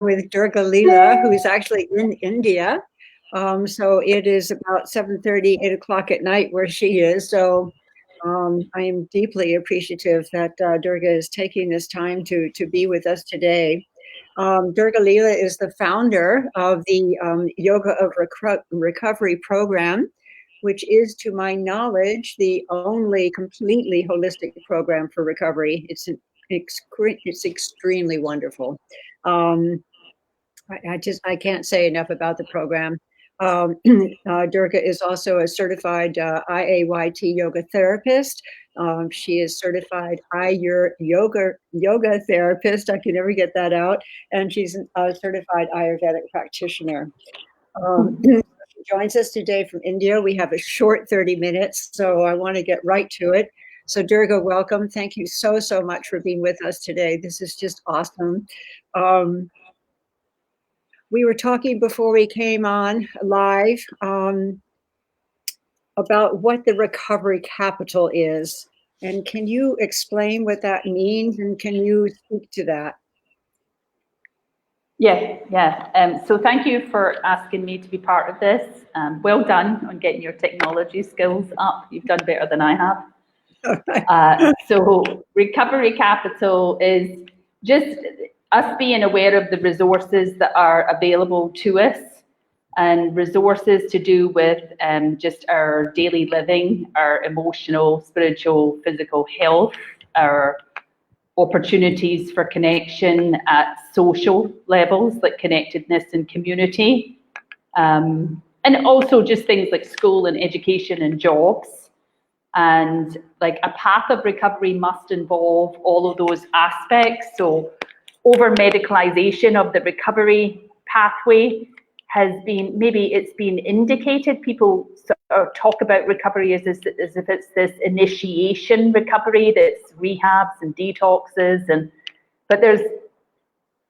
with Durga Leela, who is actually in India. So it is about 7:30, 8 o'clock at night where she is. So I am deeply appreciative that Durga is taking this time to be with us today. Durga Leela is the founder of the Yoga of Recovery program, which is, to my knowledge, the only completely holistic program for recovery. It's extremely wonderful. Um, I can't say enough about the program. Durga is also a certified IAYT yoga therapist. She is certified yoga therapist. I can never get that out. And she's a certified Ayurvedic practitioner. She joins us today from India. We have a short 30 minutes, so I want to get right to it. So Durga, welcome. Thank you so much for being with us today. This is just awesome. We were talking before we came on live about what the recovery capital is. And can you explain what that means? And can you speak to that? Yeah. So thank you for asking me to be part of this. Well done on getting your technology skills up. You've done better than I have. So recovery capital is just us being aware of the resources that are available to us, and resources to do with just our daily living, our emotional, spiritual, physical health, our opportunities for connection at social levels, like connectedness and community, and also just things like school and education and jobs. And like a path of recovery must involve all of those aspects. So over medicalization of the recovery pathway has been, maybe it's been indicated, people sort of talk about recovery as if it's this initiation recovery, that's rehabs and detoxes, but there's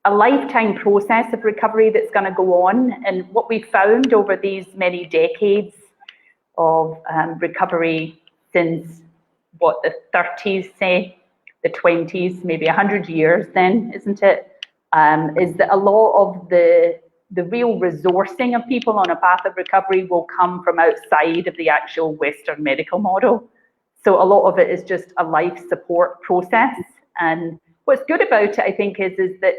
a lifetime process of recovery that's going to go on. And what we found over these many decades of recovery, since what the 30s say, the 20s, maybe 100 years then, isn't it? Is that a lot of the real resourcing of people on a path of recovery will come from outside of the actual Western medical model. So a lot of it is just a life support process. And what's good about it, I think, is that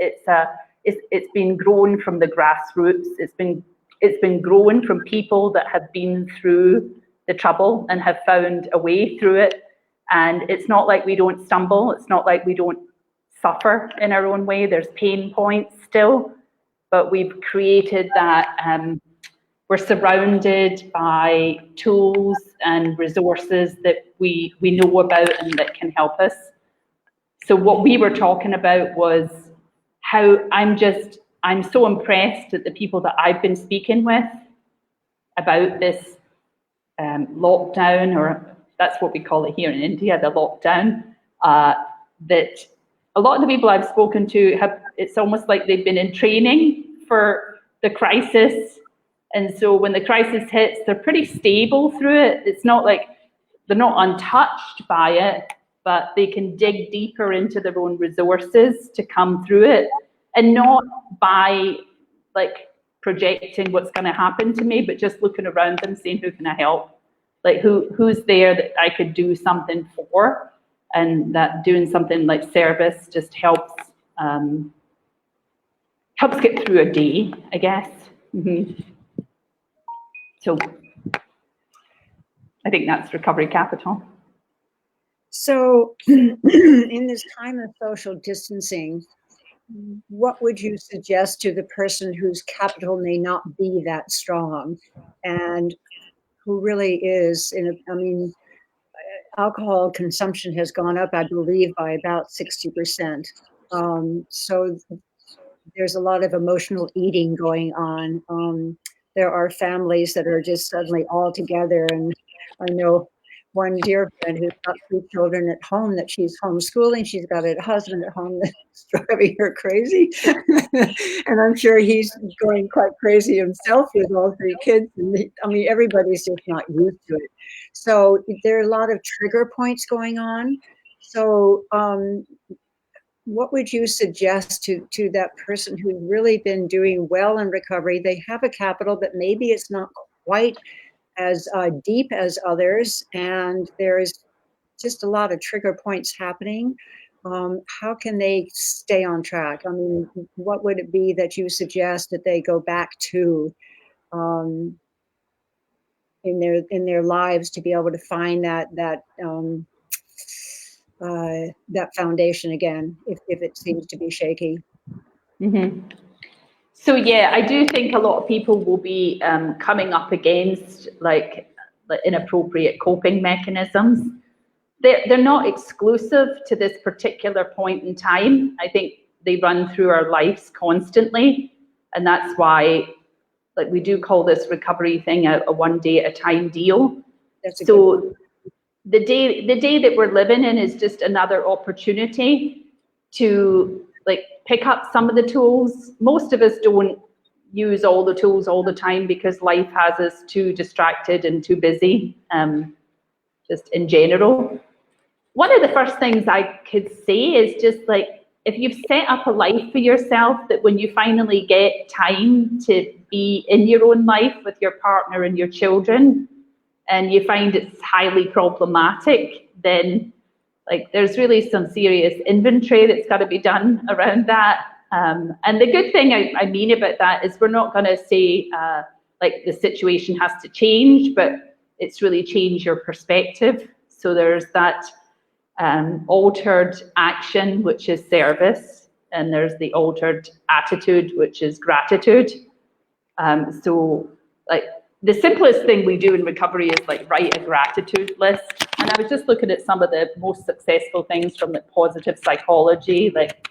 it's been grown from the grassroots. It's been grown from people that have been through the trouble and have found a way through it. And it's not like we don't stumble. It's not like we don't suffer in our own way. There's pain points still, but we've created that. We're surrounded by tools and resources that we know about and that can help us. So what we were talking about was how I'm so impressed at the people that I've been speaking with about this lockdown, or that's what we call it here in India, the lockdown, that a lot of the people I've spoken to it's almost like they've been in training for the crisis. And so when the crisis hits, they're pretty stable through it. It's not like they're not untouched by it, but they can dig deeper into their own resources to come through it, and not by like projecting what's going to happen to me, but just looking around them, saying, who can I help? Like who's there that I could do something for? And that doing something like service just helps get through a day, I guess. Mm-hmm. So I think that's recovery capital. So in this time of social distancing, what would you suggest to the person whose capital may not be that strong and who really is alcohol consumption has gone up, I believe, by about 60%. So there's a lot of emotional eating going on. There are families that are just suddenly all together. And I know one dear friend who's got 3 children at home that she's homeschooling. She's got a husband at home that's driving her crazy. And I'm sure he's going quite crazy himself with all 3 kids. And everybody's just not used to it. So there are a lot of trigger points going on. So what would you suggest to that person who's really been doing well in recovery? They have a capital, but maybe it's not quite as deep as others, and there's just a lot of trigger points happening. How can they stay on track? I mean, what would it be that you suggest that they go back to um, in their lives to be able to find that foundation again, if it seems to be shaky? Mm-hmm. So yeah, I do think a lot of people will be coming up against like inappropriate coping mechanisms. They're not exclusive to this particular point in time. I think they run through our lives constantly, and that's why like we do call this recovery thing a one day at a time deal. That's a good So point. the day that we're living in is just another opportunity to like pick up some of the tools. Most of us don't use all the tools all the time because life has us too distracted and too busy, just in general. One of the first things I could say is just like, if you've set up a life for yourself, that when you finally get time to be in your own life with your partner and your children, and you find it's highly problematic, then like there's really some serious inventory that's got to be done around that. And the good thing I mean about that is we're not going to say like the situation has to change, but it's really changed your perspective. So there's that altered action, which is service, and there's the altered attitude, which is gratitude. So like the simplest thing we do in recovery is like write a gratitude list. And I was just looking at some of the most successful things from the positive psychology, like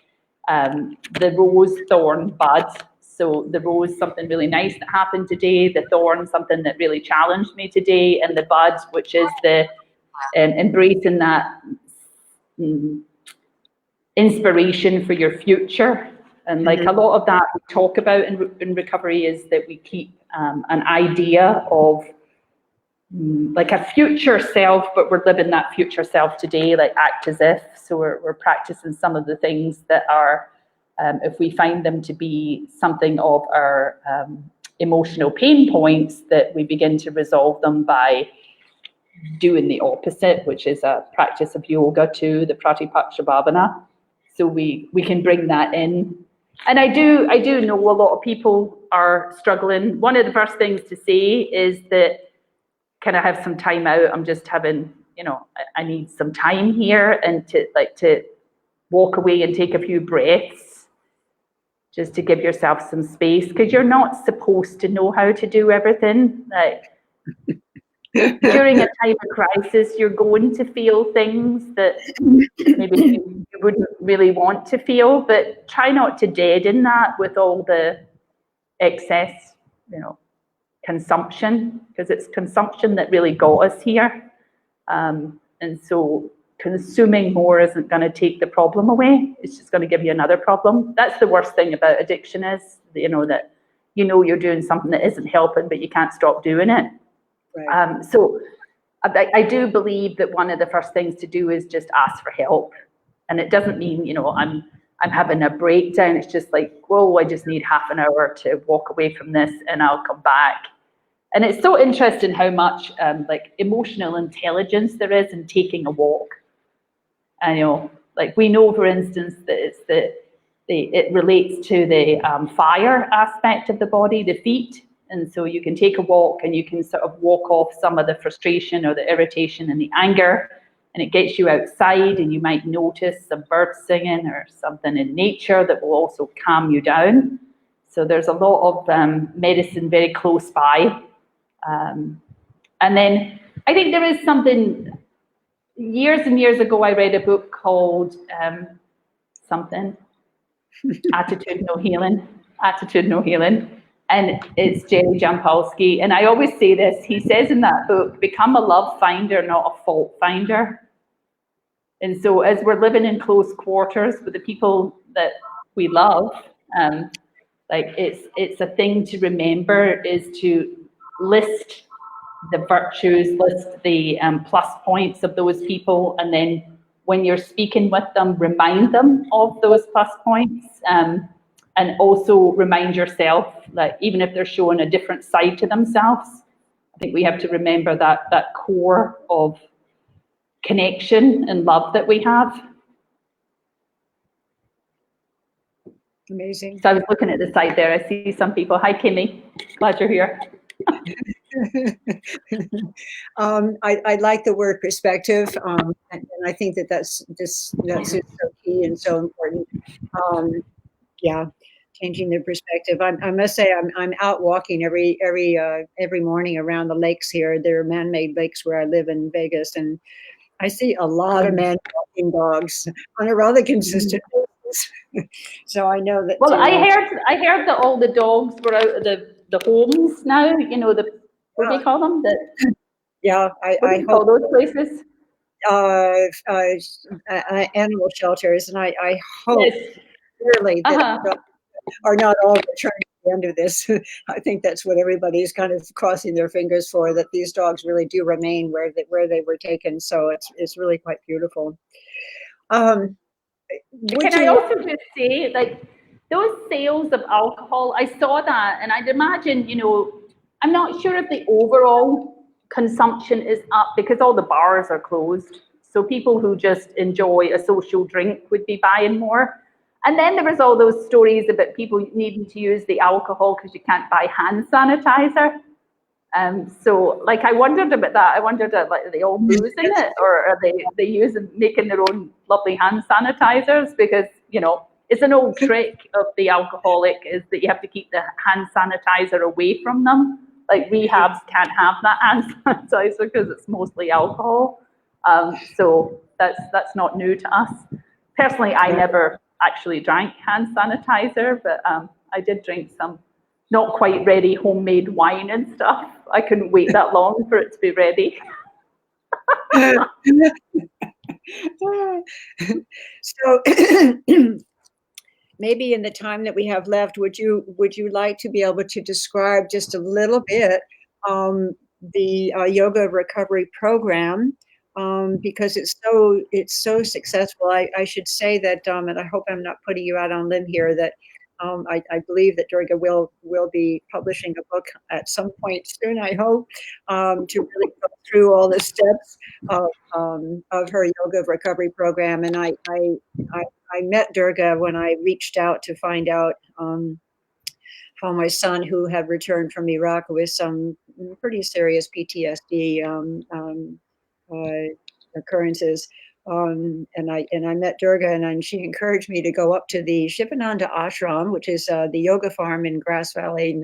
the rose, thorn, bud. So the rose, something really nice that happened today, the thorn, something that really challenged me today, and the bud, which is the embracing that inspiration for your future. And like a lot of that we talk about in recovery is that we keep an idea of like a future self, but we're living that future self today, like act as if. So we're practicing some of the things that are, if we find them to be something of our emotional pain points, that we begin to resolve them by doing the opposite, which is a practice of yoga too, the Pratipakshabhavana. So we can bring that in. And I do know a lot of people are struggling. One of the first things to say is that, can I have some time out? I'm just having, I need some time here, and to walk away and take a few breaths, just to give yourself some space, because you're not supposed to know how to do everything. Like during a time of crisis, you're going to feel things that maybe you wouldn't really want to feel, but try not to deaden that with all the excess, consumption, because it's consumption that really got us here. And so consuming more isn't going to take the problem away. It's just going to give you another problem. That's the worst thing about addiction is, that you're doing something that isn't helping, but you can't stop doing it. Right. So I do believe that one of the first things to do is just ask for help. And it doesn't mean, I'm having a breakdown. It's just like, whoa, I just need half an hour to walk away from this and I'll come back. And it's so interesting how much like emotional intelligence there is in taking a walk. And, like we know, for instance, that it's it relates to the fire aspect of the body, the feet. And so you can take a walk and you can sort of walk off some of the frustration or the irritation and the anger, and it gets you outside, and you might notice some birds singing or something in nature that will also calm you down. So there's a lot of medicine very close by. And then I think there is something, years and years ago, I read a book called Attitudinal Healing. And it's Jerry Jampolsky. And I always say this, he says in that book, become a love finder, not a fault finder. And so as we're living in close quarters with the people that we love, like it's a thing to remember, is to list the virtues, list the plus points of those people, and then when you're speaking with them, remind them of those plus points, and also remind yourself that even if they're showing a different side to themselves, I think we have to remember that core of connection and love that we have. Amazing. So I was looking at the side there. I see some people. Hi, Kimmy. Glad you're here. I like the word perspective, and I think that's so key and so important. Yeah, changing the perspective. I must say, I'm out walking every morning around the lakes here. There are man-made lakes where I live in Vegas, and I see a lot of men walking dogs on a rather consistent basis. So I know that. Well, I heard that all the dogs were out of the homes now. You know, what do you call them? Yeah, What do you call those places? Animal shelters, and I hope really that are not all returning at the end of this. I think that's what everybody's kind of crossing their fingers for, that these dogs really do remain where they were taken. So it's really quite beautiful. Can I also just say, like, those sales of alcohol, I saw that, and I'd imagine, you know, I'm not sure if the overall consumption is up because all the bars are closed. So people who just enjoy a social drink would be buying more. And then there was all those stories about people needing to use the alcohol because you can't buy hand sanitizer. So, like, I wondered about that. I wondered, like, are they all boozing it, or are they making their own lovely hand sanitizers? Because, you know, it's an old trick of the alcoholic is that you have to keep the hand sanitizer away from them. Like, rehabs can't have that hand sanitizer because it's mostly alcohol. So that's not new to us. Personally, I never actually drank hand sanitizer, but I did drink some not quite ready homemade wine and stuff. I couldn't wait that long for it to be ready. So maybe in the time that we have left, would you like to be able to describe just a little bit the yoga recovery program, because it's so successful. I should say that, and I hope I'm not putting you out on a limb here, that I believe that Durga will be publishing a book at some point soon, I hope, to really go through all the steps of her yoga recovery program. And I met Durga when I reached out to find out how my son, who had returned from Iraq with some pretty serious PTSD occurrences. And I met Durga, and she encouraged me to go up to the Shivananda Ashram, which is the yoga farm in Grass Valley,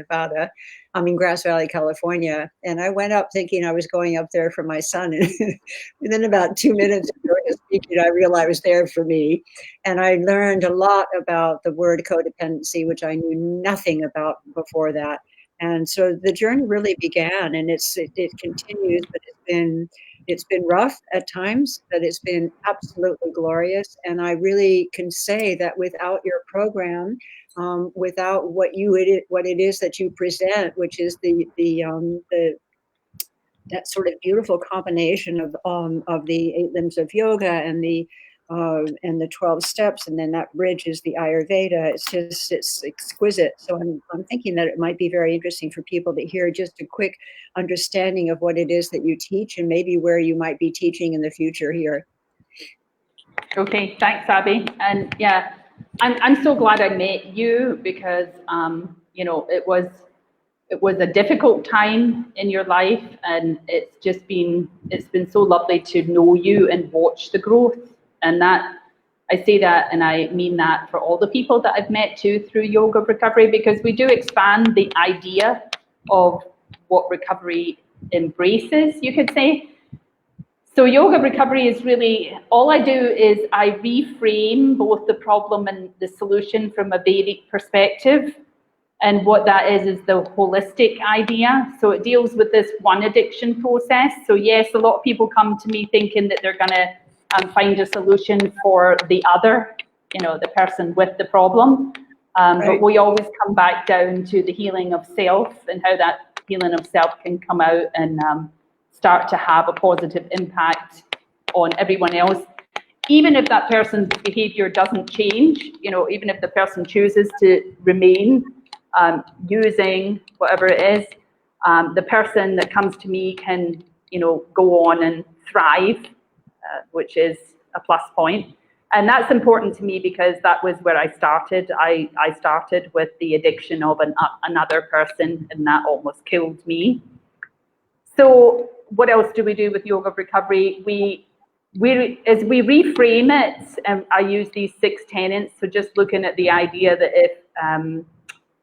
California. And I went up thinking I was going up there for my son. And within about 2 minutes of Durga speaking, I realized I was there for me. And I learned a lot about the word codependency, which I knew nothing about before that. And so the journey really began, and it continues, but it's been rough at times, but it's been absolutely glorious. And I really can say that without your program, without what it is that you present, which is that sort of beautiful combination of the 8 limbs of yoga and the 12 steps, and then that bridge is the Ayurveda. It's exquisite. So I'm thinking that it might be very interesting for people to hear just a quick understanding of what it is that you teach, and maybe where you might be teaching in the future here. Okay, thanks, Abby. And yeah, I'm so glad I met you because you know, it was a difficult time in your life, and it's been so lovely to know you and watch the growth. And that, I say that, and I mean that for all the people that I've met too through yoga recovery, because we do expand the idea of what recovery embraces, you could say. So yoga recovery is really, all I do is I reframe both the problem and the solution from a Vedic perspective. And what that is the holistic idea. So it deals with this one addiction process. So yes, a lot of people come to me thinking that they're going to find a solution for the other, you know, the person with the problem. Right. But we always come back down to the healing of self and how that healing of self can come out and start to have a positive impact on everyone else. even if that person's behavior doesn't change, even if the person chooses to remain using whatever it is, the person that comes to me can, go on and thrive, which is a plus point. And that's important to me because that was where I started. I started with the addiction of another person, and that almost killed me. So what else do we do with yoga of recovery? As we reframe it, I use these 6 tenets. So just looking at the idea that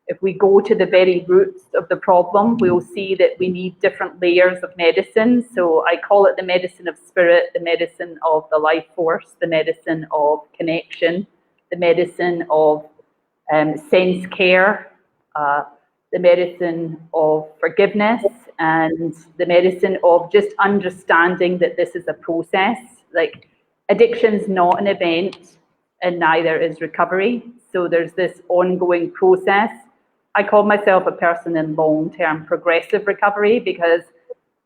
if we go to the very roots of the problem, we'll see that we need different layers of medicine. So I call it the medicine of spirit, the medicine of the life force, the medicine of connection, the medicine of sense care, the medicine of forgiveness, and the medicine of just understanding that this is a process. Like, addiction's not an event, and neither is recovery. So there's this ongoing process. I call myself a person in long-term progressive recovery because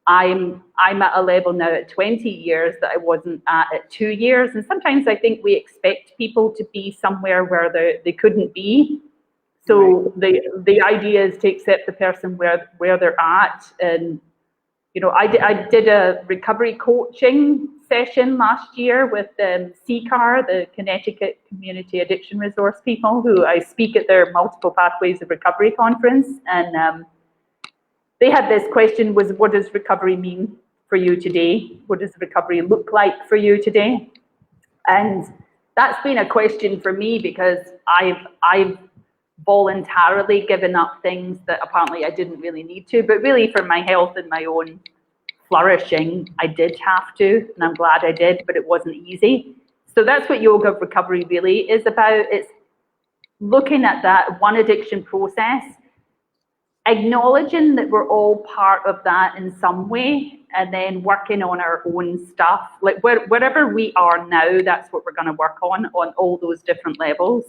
I'm at a level now at 20 years that I wasn't at 2 years. And sometimes I think we expect people to be somewhere where they couldn't be. So right. the idea is to accept the person where they're at. And, I did a recovery coaching session last year with CCAR, the Connecticut Community Addiction Resource people, who I speak at their Multiple Pathways of Recovery conference. And they had this question, was what does recovery mean for you today? What does recovery look like for you today? And that's been a question for me because I've voluntarily given up things that apparently I didn't really need to, but really for my health and my own flourishing, I did have to, and I'm glad I did, but it wasn't easy. So that's what yoga of recovery really is about. It's looking at that one addiction process, acknowledging that we're all part of that in some way, and then working on our own stuff. Like wherever we are now, that's what we're going to work on all those different levels.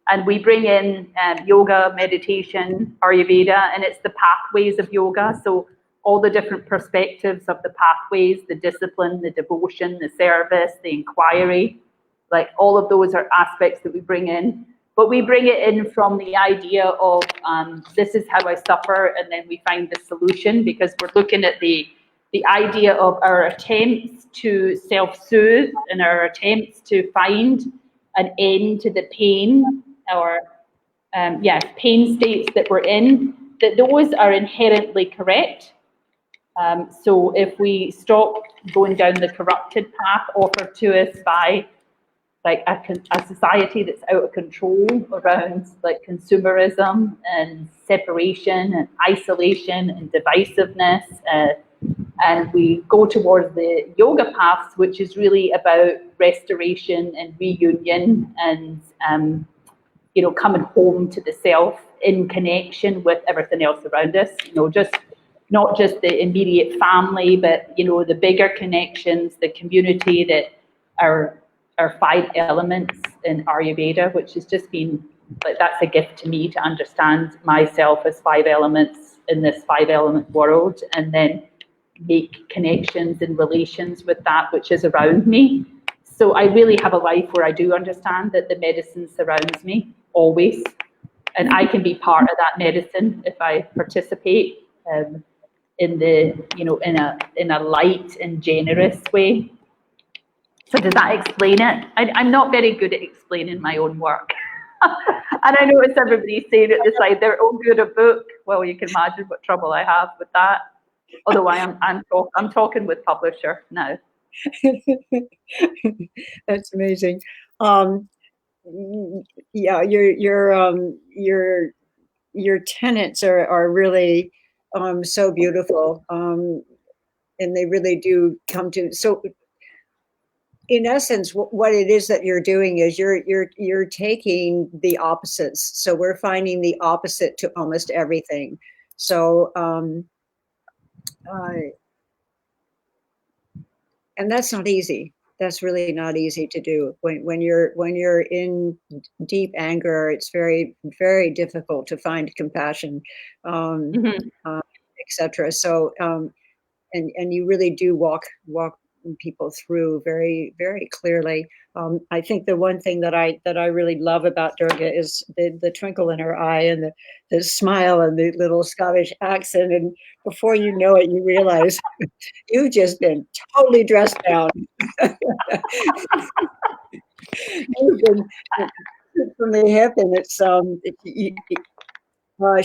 And we bring in yoga, meditation, Ayurveda, and it's the pathways of yoga. So all the different perspectives of the pathways, the discipline, the devotion, the service, the inquiry, like all of those are aspects that we bring in. But we bring it in from the idea of this is how I suffer, and then we find the solution, because we're looking at the idea of our attempts to self-soothe and our attempts to find an end to the pain or pain states that we're in, that those are inherently correct. So if we stop going down the corrupted path offered to us by like a society that's out of control around like consumerism and separation and isolation and divisiveness, and we go towards the yoga paths, which is really about restoration and reunion and coming home to the self in connection with everything else around us, just not just the immediate family, but the bigger connections, the community that are 5 elements in Ayurveda, which has just been like, that's a gift to me to understand myself as 5 elements in this 5 element world, and then make connections and relations with that which is around me. So I really have a life where I do understand that the medicine surrounds me always, and I can be part of that medicine if I participate in the in a light and generous way. So does that explain it? I'm not very good at explaining my own work. And I notice everybody's saying at the side, they're all good at book. Well, you can imagine what trouble I have with that. Although I'm talking with publisher now. That's amazing. Yeah, your tenets are really so beautiful, and they really do come to. So, in essence, what it is that you're doing is you're taking the opposites. So we're finding the opposite to almost everything. So, and that's not easy. That's really not easy to do. When you're in deep anger, it's very, very difficult to find compassion, etc. So, and you really do walk people through very, very clearly. I think the one thing that I really love about Durga is the twinkle in her eye and the smile and the little Scottish accent. And before you know it, you realize you've just been totally dressed down. You've been from the hip, and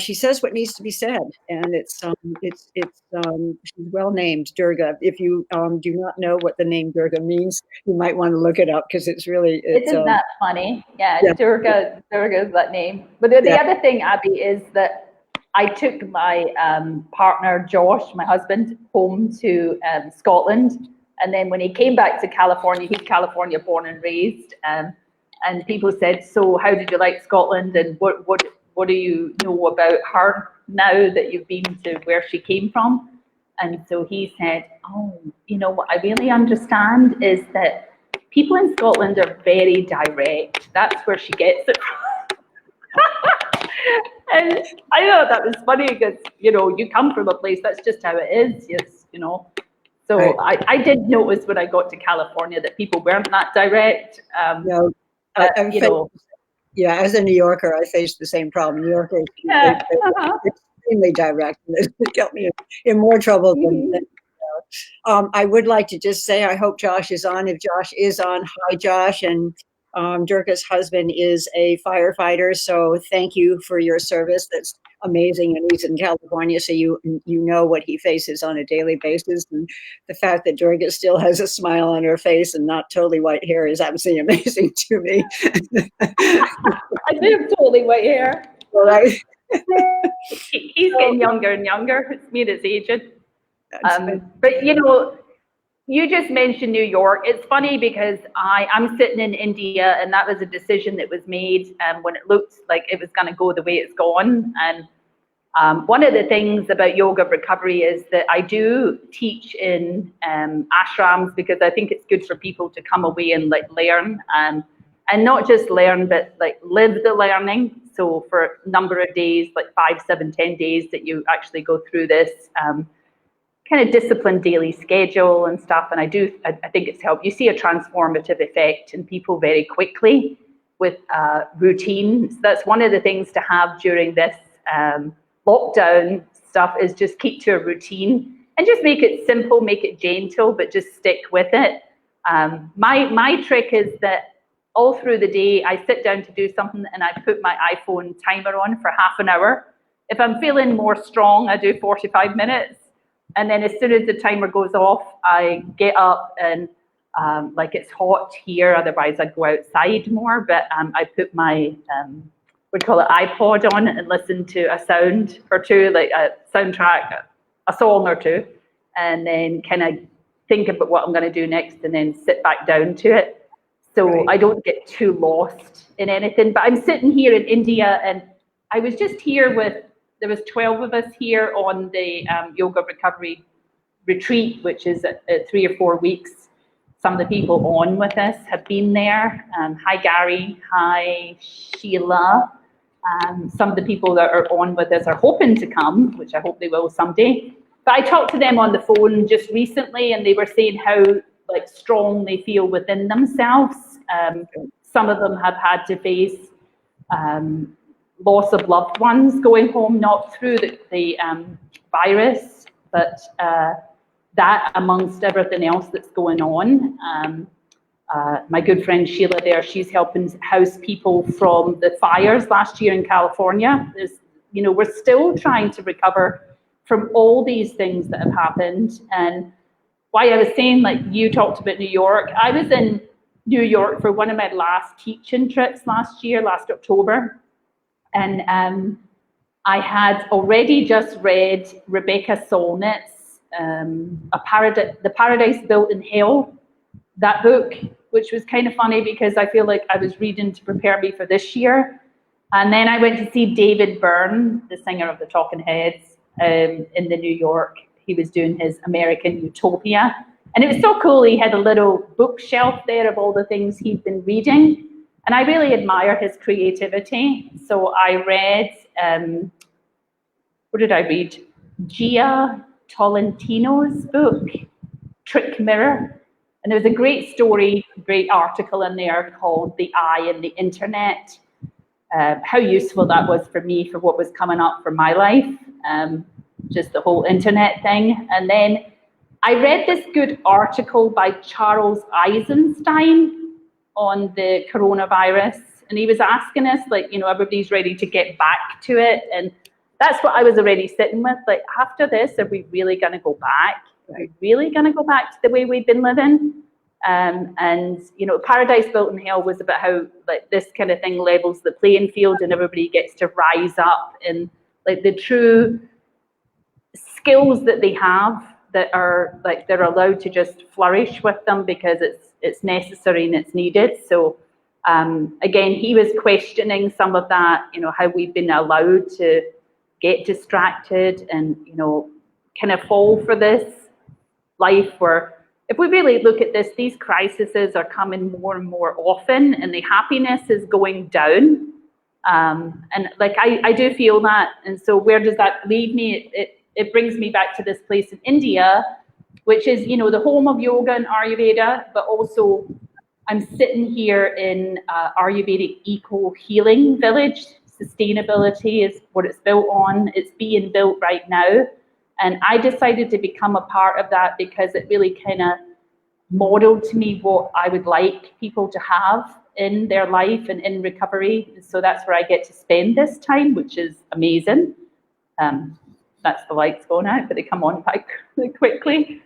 she says what needs to be said, and she's well named Durga. If you do not know what the name Durga means, you might want to look it up because Isn't that funny? Yeah, yeah, Durga's that name. But the yeah, other thing, Abby, is that I took my partner, Josh, my husband, home to Scotland. And then when he came back to California, he's California born and raised. And people said, so how did you like Scotland? And what do you know about her now that you've been to where she came from? And so he said, oh, what I really understand is that people in Scotland are very direct. That's where she gets it from. And I thought that was funny because, you come from a place, that's just how it is, yes. So right. I did notice when I got to California that people weren't that direct. No, yeah, as a New Yorker, I faced the same problem. New Yorkers, Yeah. they're extremely direct, and it got me in more trouble than I would like to just say, I hope Josh is on. If Josh is on, hi, Josh. And Durga's husband is a firefighter, so thank you for your service. That's amazing, and he's in California, so you know what he faces on a daily basis. And the fact that Durga still has a smile on her face and not totally white hair is absolutely amazing to me. I do have totally white hair. All right. He's getting younger and younger. It's me that's aged. But But you just mentioned New York. It's funny because I'm sitting in India, and that was a decision that was made when it looked like it was going to go the way it's gone. And one of the things about yoga recovery is that I do teach in ashrams because I think it's good for people to come away and learn and not just learn, but live the learning. So for a number of days, 5, 7, 10 days that you actually go through this kind of disciplined daily schedule and stuff. And I think it's helped. You see a transformative effect in people very quickly with routine. So that's one of the things to have during this lockdown stuff is just keep to a routine and just make it simple, make it gentle, but just stick with it. My trick is that all through the day, I sit down to do something and I put my iPhone timer on for half an hour. If I'm feeling more strong, I do 45 minutes. And then as soon as the timer goes off, I get up and it's hot here, otherwise I'd go outside more. But I put my, we call it iPod on and listen to a sound or two, like a soundtrack, a song or two, and then kind of think about what I'm going to do next and then sit back down to it. So right. I don't get too lost in anything. But I'm sitting here in India, and I was just here there was 12 of us here on the yoga recovery retreat, which is at 3 or 4 weeks. Some of the people on with us have been there. Hi, Gary. Hi, Sheila. Some of the people that are on with us are hoping to come, which I hope they will someday. But I talked to them on the phone just recently, and they were saying how strong they feel within themselves. Some of them have had to face loss of loved ones going home, not through the virus, but that amongst everything else that's going on. My good friend Sheila there, she's helping house people from the fires last year in California. We're still trying to recover from all these things that have happened. And why I was saying, you talked about New York, I was in New York for one of my last teaching trips last October. And I had already just read Rebecca Solnit's The Paradise Built in Hell, that book, which was kind of funny because I feel like I was reading to prepare me for this year. And then I went to see David Byrne, the singer of the Talking Heads, in the New York. He was doing his American Utopia. And it was so cool. He had a little bookshelf there of all the things he'd been reading. And I really admire his creativity. So I read, what did I read? Gia Tolentino's book, Trick Mirror. And there was a great story, great article in there called "The Eye and the Internet." How useful that was for me for what was coming up for my life, just the whole internet thing. And then I read this good article by Charles Eisenstein on the coronavirus, and he was asking us, like, you know, everybody's ready to get back to it, and that's what I was already sitting with. Like, after this, are we really going to go back? Are we really going to go back to the way we've been living? And, you know, Paradise Built in Hell was about how, like, this kind of thing levels the playing field and everybody gets to rise up in, like, the true skills that they have that are, like, they're allowed to just flourish with them because it's necessary and it's needed. So, again, he was questioning some of that, you know, how we've been allowed to get distracted and, you know, kind of fall for this life where, if we really look at this, these crises are coming more and more often and the happiness is going down. And like, I do feel that. And so where does that leave me? It brings me back to this place in India, which is, you know, the home of yoga and Ayurveda, but also I'm sitting here in Ayurvedic eco-healing village. Sustainability is what it's built on. It's being built right now. And I decided to become a part of that because it really kind of modeled to me what I would like people to have in their life and in recovery. So that's where I get to spend this time, which is amazing. That's the lights going out, but they come on back really quickly.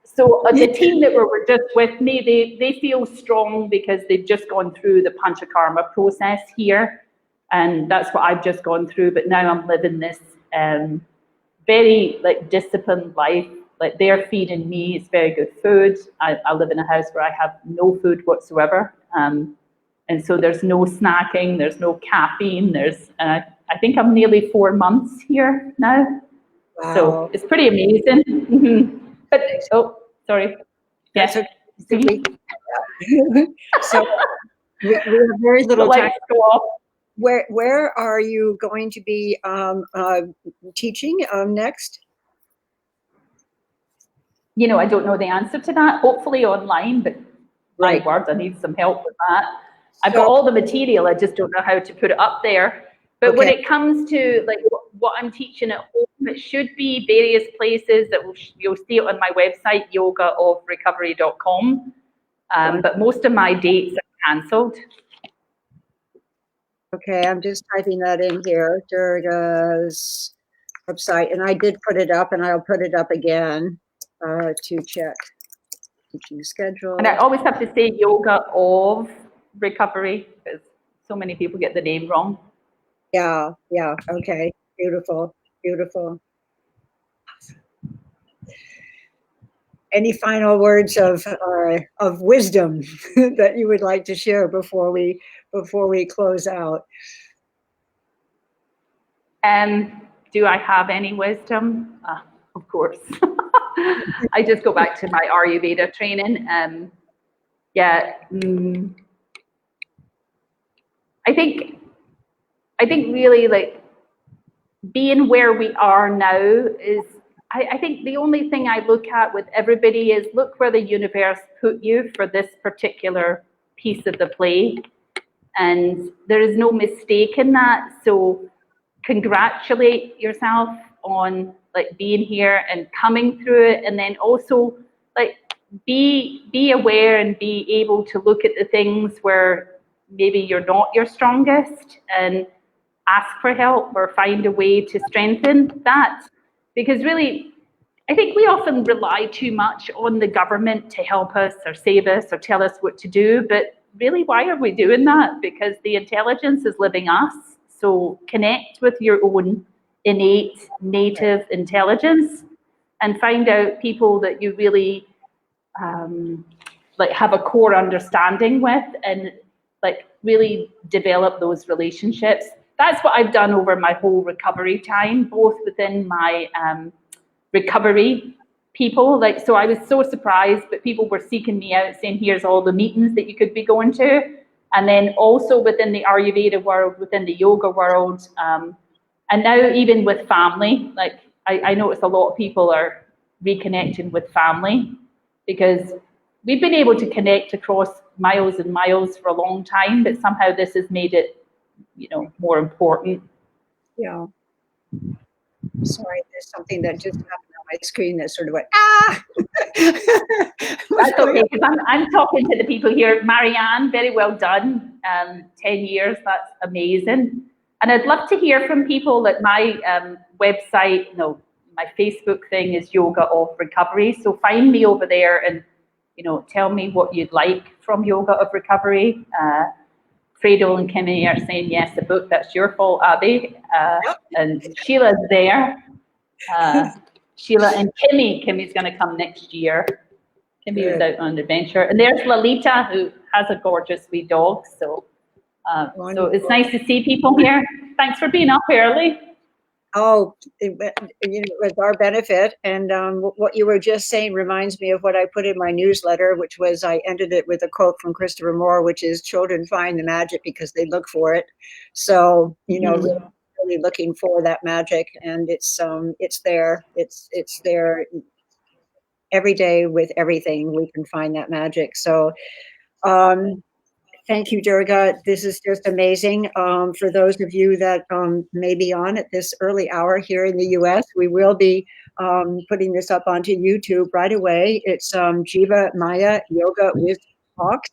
So the team that were just with me, they feel strong because they've just gone through the Panchakarma process here. And that's what I've just gone through. But now I'm living this very, like, disciplined life. Like, they're feeding me, it's very good food. I live in a house where I have no food whatsoever. And so there's no snacking, there's no caffeine, I think I'm nearly 4 months here now. Wow. So it's pretty amazing. Mm-hmm. But, oh, sorry. Yes. Okay. So we have very little time. Go off. Where are you going to be teaching next? You know, I don't know the answer to that. Hopefully online, but my word, I need some help with that. I've got all the material, I just don't know how to put it up there. But when it comes to, like, what I'm teaching at home, it should be various places that you'll see it on my website, yogaofrecovery.com. But most of my dates are cancelled. Okay, I'm just typing that in here, Durga's website, and I did put it up, and I'll put it up again to check teaching schedule. And I always have to say Yoga of Recovery because so many people get the name wrong. Yeah, okay, beautiful. Any final words of wisdom that you would like to share before we close out? Do I have any wisdom? Of course. I just go back to my Ayurveda training. I think really, like, being where we are now is, I think the only thing I look at with everybody is look where the universe put you for this particular piece of the play. And there is no mistake in that. So congratulate yourself on, like, being here and coming through it. And then also, like, be aware and be able to look at the things where maybe you're not your strongest and ask for help or find a way to strengthen that. Because really, I think we often rely too much on the government to help us or save us or tell us what to do. But really, why are we doing that? Because the intelligence is living us. So connect with your own innate native intelligence and find out people that you really like have a core understanding with, and, like, really develop those relationships. That's what I've done over my whole recovery time, both within my recovery people. Like, so I was so surprised, but people were seeking me out saying, here's all the meetings that you could be going to. And then also within the Ayurveda world, within the yoga world, and now even with family, like, I notice a lot of people are reconnecting with family because we've been able to connect across miles and miles for a long time, but somehow this has made it, you know, more important. Yeah. Sorry, there's something that just happened on my screen that sort of went, ah! That's okay, because I'm talking to the people here. Marianne, very well done. 10 years, that's amazing. And I'd love to hear from people at my website, no, my Facebook thing is Yoga of Recovery. So find me over there and, you know, tell me what you'd like from Yoga of Recovery. Fredo and Kimmy are saying, yes, the book, that's your fault, Abby. And Sheila's there. Sheila and Kimmy. Kimmy's going to come next year. Kimmy was out on an adventure. And there's Lalita, who has a gorgeous wee dog. So it's nice to see people here. Thanks for being up early. Oh, it was our benefit. And what you were just saying reminds me of what I put in my newsletter, which was I ended it with a quote from Christopher Moore, which is, children find the magic because they look for it. So, you know, really looking for that magic, and it's there. It's there every day with everything. We can find that magic. So thank you, Durga. This is just amazing. For those of you that may be on at this early hour here in the US, we will be putting this up onto YouTube right away. It's Jivamaya Yoga with Talks.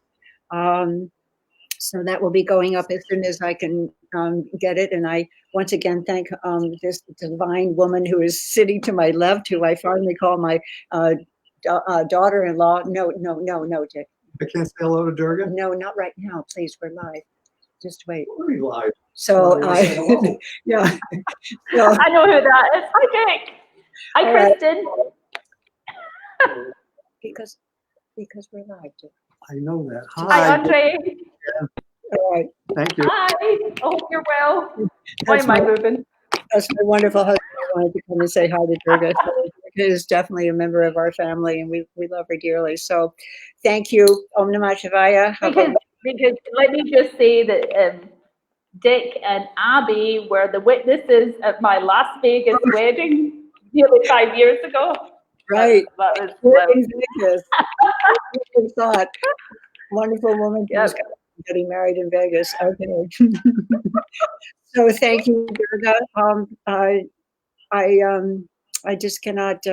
So that will be going up as soon as I can get it. And I once again thank this divine woman who is sitting to my left, who I finally call my daughter-in-law. No, Dick. I can't say hello to Durga? No, not right now. Please, we're live. Just wait. We're live. So, yeah. So, I know who that is. Hi, Dick. Hi, Kristen. Because we're live, Dick. I know that. Hi, Andre. Yeah. All right. Thank you. Hi. I hope you're well. Why am I moving? That's my wonderful husband. I wanted to come and say hi to Durga. So Durga is definitely a member of our family, and we love her dearly. So thank you. Om Namah Shivaya. Because let me just say that Dick and Abby were the witnesses at my Las Vegas wedding nearly 5 years ago. Right. That was Vegas. Who thought? Wonderful woman. Yep. Getting married in Vegas. Okay. So thank you, Durga. I just cannot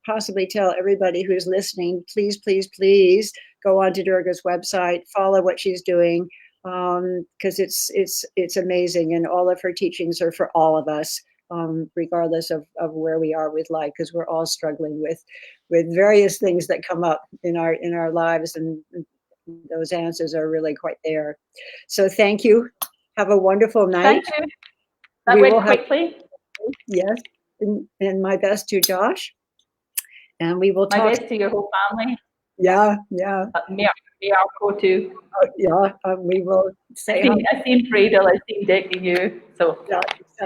possibly tell everybody who's listening, please, please, please go onto Durga's website, follow what she's doing, because it's amazing, and all of her teachings are for all of us, regardless of where we are with life, because we're all struggling with various things that come up in our lives, and those answers are really quite there. So thank you. Have a wonderful night. Thank you. That went quickly. Yes, and my best to Josh. And we will talk. My best to your whole family. Yeah. Miyako too. Yeah, we will say. I've seen Fredo, I've seen Dick and you. So, yeah,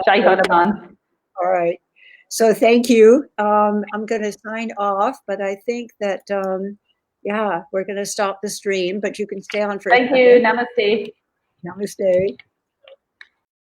Shai Hanuman. All right. So thank you. I'm going to sign off, but I think that, we're going to stop the stream, but you can stay on for. Thank you. Namaste. Namaste.